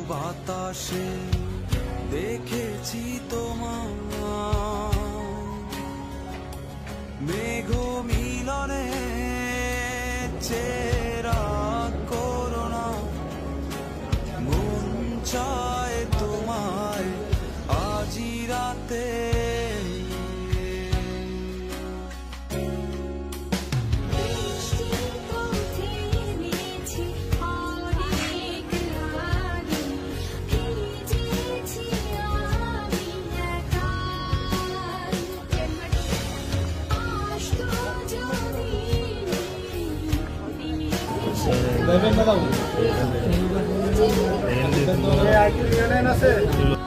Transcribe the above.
বাতাসে দেখেছি তোমার মেঘ মিলনে চেরা করোনা মন চায় তোমায় আজি রাতে Deben